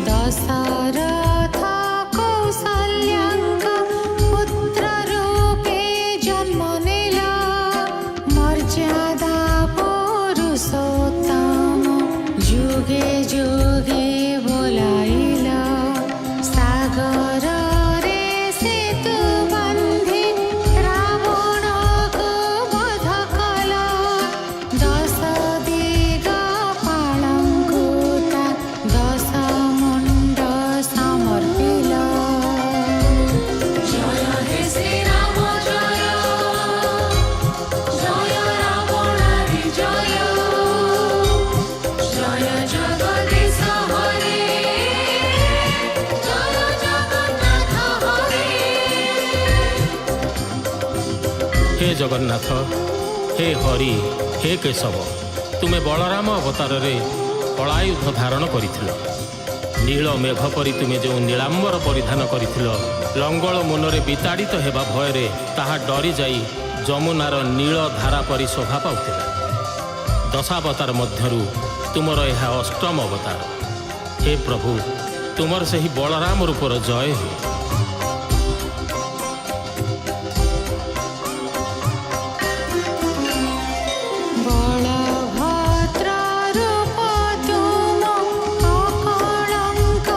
दशरथ कौसल्याङ्क पुत्ररूपे जन्म नेला मर्यादा पुरुषोत्तम जुगे जुगे बोलाइला सागर रे सेतु बन्धी रावणको वध कला दश दिग पालङ्कुता दश मुण्ड समर्पिला जय हे श्रीराम जय जय रावणारी जय जय जगदीश हरे जय जगन्नाथ हरे। हे जगन्नाथ, हे हरि, हे केशव, तुमे बलराम अवतार कलायुध धारण करिथिल। नील मेघ परी तुमे जो नीलांबर परिधान करिथिल लंगल मुनरे विताड़ित हेबा भयरे ताहा डरी जाई जमुनार नील धारा परी शोभा पाउथिला। दशावतार मध्यरु तुमर यह अष्टम अवतार। हे प्रभु, तुमर सही बलराम रूपर जय हो। बलभद्र रूप तुम अकलंक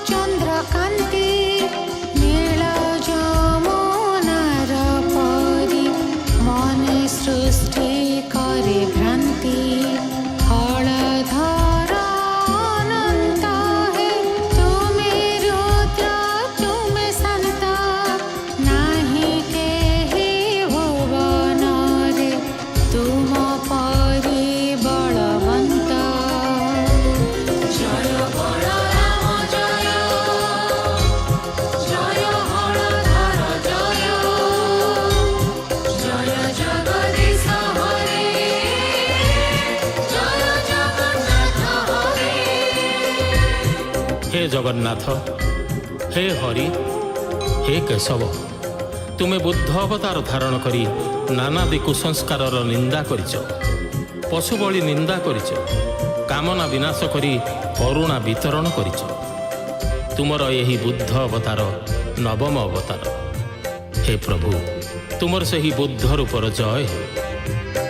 चंद्रकांति नील जमुनार परी मने सृष्टि करे भ्रांति हलधर अनंत हे तुमे रुद्र तुमे शांत नाही केहि भुवन रे तुम परि बलवंत जय बलराम जय जय हलधर जय जय जगदीश हरे जय जगन्नाथ हरे। हे जगन्नाथ, हे हरि, हे केशव, तुमे बुद्ध अवतार धारण करी नानादि कुसंस्कार निंदा करिच, पशु बलि निंदा करिच, कामना विनाश करी करुणा वितरण करिच। तुमर यही बुद्ध अवतार नवम अवतार। हे प्रभु, तुमर सही बुद्ध रूपर जय हो।